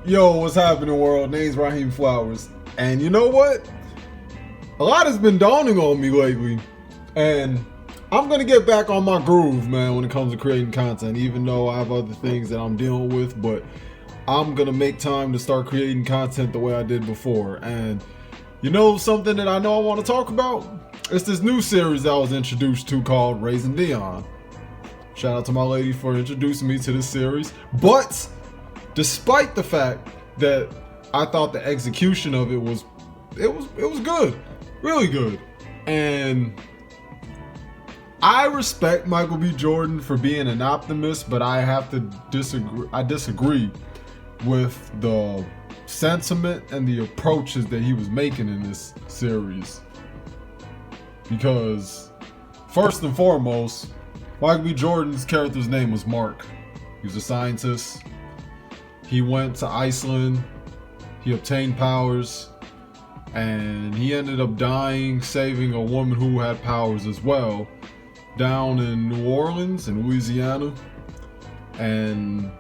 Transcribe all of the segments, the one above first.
Yo, what's happening, world? Name's Raheem Flowers. And you know what? A lot has been dawning on me lately. And I'm going to get back on my groove, man, when it comes to creating content, even though I have other things that I'm dealing with. But I'm going to make time to start creating content the way I did before. And you know something that I know I want to talk about? It's this new series that I was introduced to called Raising Dion. Shout out to my lady for introducing me to this series. But despite the fact that I thought the execution of it was good, really good, and I respect Michael B. Jordan for being an optimist, but I have to disagree. I disagree with the sentiment and the approaches that he was making in this series, because first and foremost, Michael B. Jordan's character's name was Mark. He was a scientist. He went to Iceland, he obtained powers, and he ended up dying saving a woman who had powers as well down in New Orleans in Louisiana. And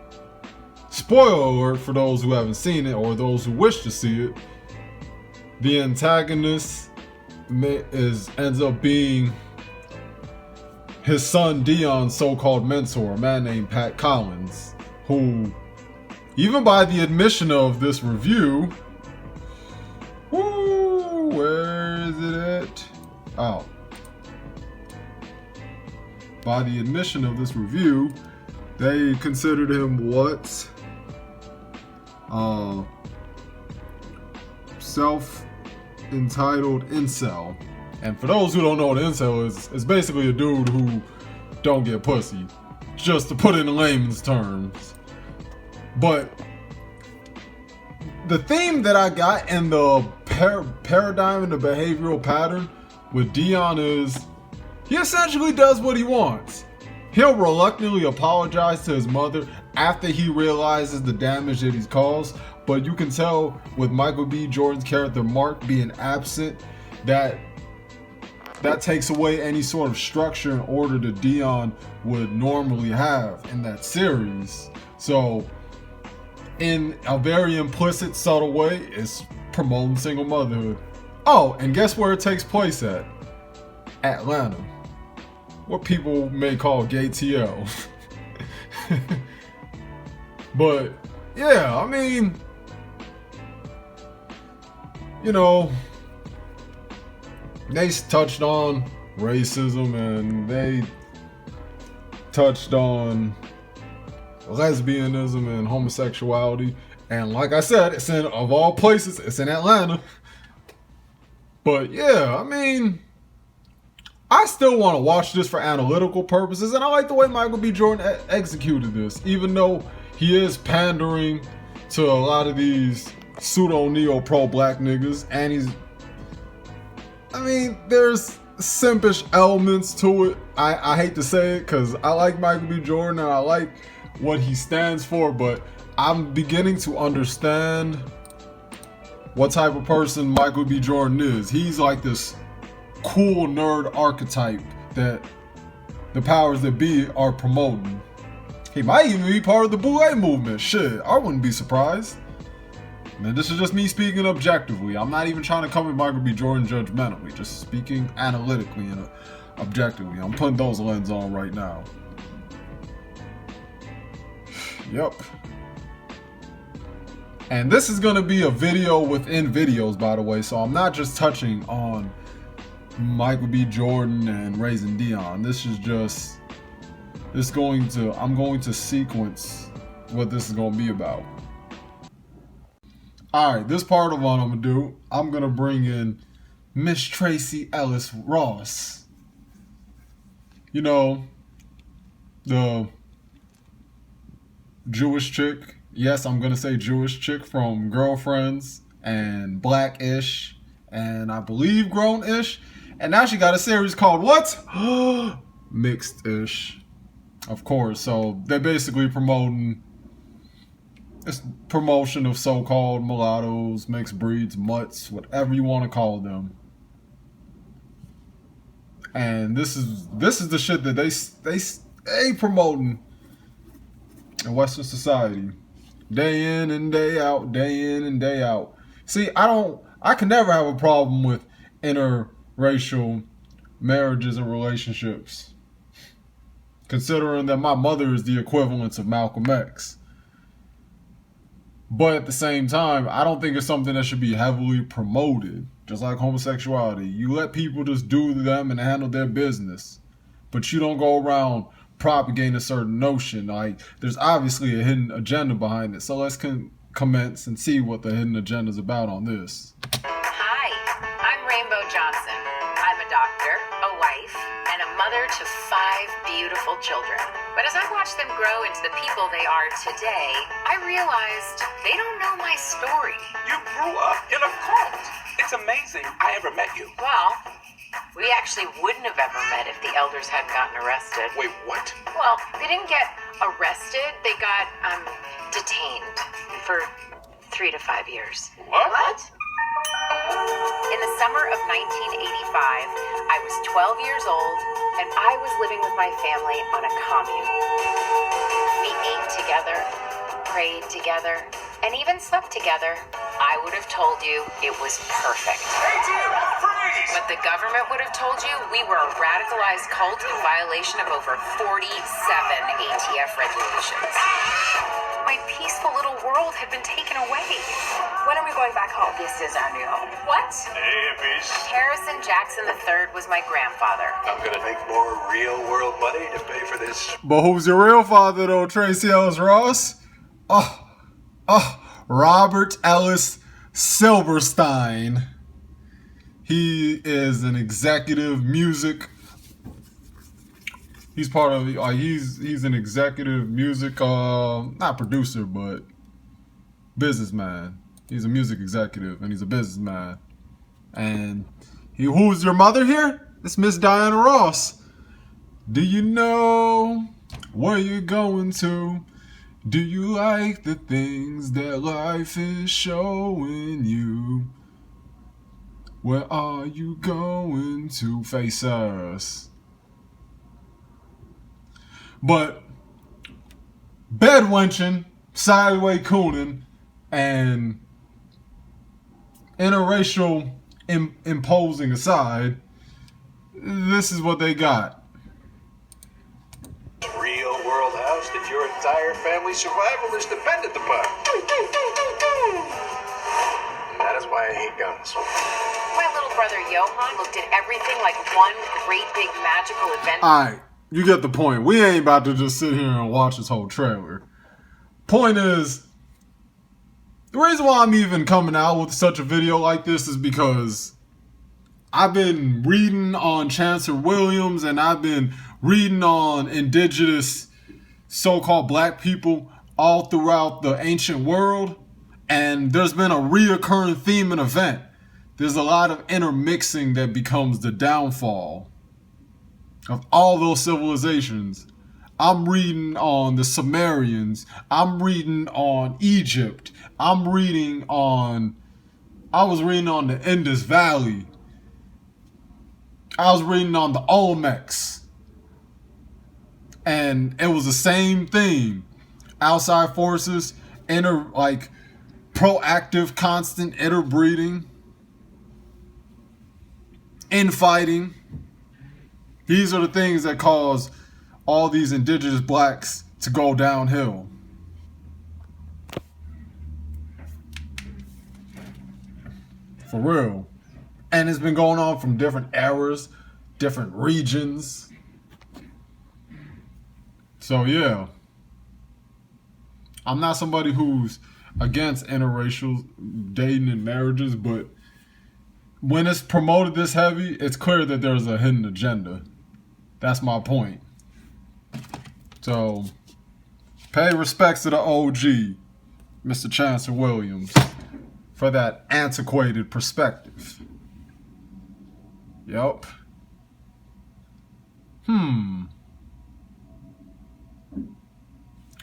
spoiler alert for those who haven't seen it or those who wish to see it, the antagonist ends up being his son Dion's so-called mentor, a man named Pat Collins, who, even by the admission of this review, where is it at? Oh. By the admission of this review, they considered him what? Self-entitled incel. And for those who don't know what an incel is, it's basically a dude who don't get pussy. Just to put it in layman's terms. But the theme that I got in the paradigm and the behavioral pattern with Dion is he essentially does what he wants. He'll reluctantly apologize to his mother after he realizes the damage that he's caused. But you can tell with Michael B. Jordan's character Mark being absent that takes away any sort of structure and order that Dion would normally have in that series. So in a very implicit, subtle way, it's promoting single motherhood. Oh, and guess where it takes place at? Atlanta. What people may call gay TL. But, yeah, I mean, you know, they touched on racism and they touched on lesbianism and homosexuality, and like I said, it's in, of all places, it's in Atlanta. But yeah, I mean, I still want to watch this for analytical purposes, and I like the way Michael B. Jordan executed this, even though he is pandering to a lot of these pseudo neo pro black niggas, and there's simpish elements to it. I hate to say it because I like Michael B. Jordan and I like what he stands for, but I'm beginning to understand what type of person Michael B. Jordan is. He's like this cool nerd archetype that the powers that be are promoting. He might even be part of the bout movement. Shit, I wouldn't be surprised. And this is just me speaking objectively. I'm not even trying to come at Michael B. Jordan judgmentally, just speaking analytically and objectively. I'm putting those lenses on right now. Yep. And this is going to be a video within videos, by the way, so I'm not just touching on Michael B. Jordan and Raising Dion. I'm going to sequence what this is going to be about. Alright, this part of what I'm going to do, I'm going to bring in Miss Tracy Ellis Ross. You know, the Jewish chick. Yes, I'm going to say Jewish chick from Girlfriends and Black-ish and I believe Grown-ish. And now she got a series called what? Mixed-ish. Of course, so they're basically promoting this promotion of so-called mulattoes, mixed breeds, mutts, whatever you want to call them. And this is the shit that they promoting in Western society. Day in and day out, day in and day out. See, I can never have a problem with interracial marriages and relationships, considering that my mother is the equivalent of Malcolm X. But at the same time, I don't think it's something that should be heavily promoted. Just like homosexuality. You let people just do them and handle their business. But you don't go around propagating a certain notion. Like, there's obviously a hidden agenda behind it. So let's commence and see what the hidden agenda is about on this. Hi, I'm Rainbow Johnson. I'm a doctor, a wife, and a mother to 5 beautiful children. But as I watched them grow into the people they are today, I realized they don't know my story. You grew up in a cult. It's amazing I ever met you. Well, we actually wouldn't have ever met if the elders hadn't gotten arrested. Wait, what? Well, they didn't get arrested. They got, detained for 3 to 5 years. What? In the summer of 1985, I was 12 years old, and I was living with my family on a commune. We ate together, prayed together, and even slept together. I would have told you it was perfect. ATF, freeze! But the government would have told you we were a radicalized cult in violation of over 47 ATF regulations. My peaceful little world had been taken away. When are we going back home? This is our new home. What? Hey, bitch. Harrison Jackson III was my grandfather. I'm gonna make more real-world money to pay for this. But who's your real father, though, Tracy Ellis Ross? Robert Ellis Silverstein. He is an executive music. He's part of. He's an executive music. Not producer, but businessman. He's a music executive and he's a businessman. And who's your mother here? It's Miss Diana Ross. Do you know where you're going to? Do you like the things that life is showing you? Where are you going to face us? But bedwenching, sideway cooning, and interracial imposing aside, this is what they got. Real-world house that your entire family's survival is dependent upon. And that is why I hate guns. My little brother Johan looked at everything like one great big magical event. Alright, you get the point. We ain't about to just sit here and watch this whole trailer. Point is, the reason why I'm even coming out with such a video like this is because I've been reading on Chancellor Williams and I've been reading on indigenous so-called black people all throughout the ancient world, and there's been a reoccurring theme and event. There's a lot of intermixing that becomes the downfall of all those civilizations. I'm reading on the Sumerians. I'm reading on Egypt. I was reading on the Indus Valley. I was reading on the Olmecs. And it was the same thing. Outside forces, proactive, constant interbreeding, infighting. These are the things that cause all these indigenous blacks to go downhill. For real. And it's been going on from different eras, different regions. So yeah. I'm not somebody who's against interracial dating and marriages, but when it's promoted this heavy, it's clear that there's a hidden agenda. That's my point. So, pay respects to the OG, Mr. Chancellor Williams, for that antiquated perspective. Yup.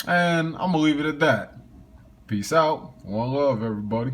And I'm gonna leave it at that. Peace out. One love, everybody.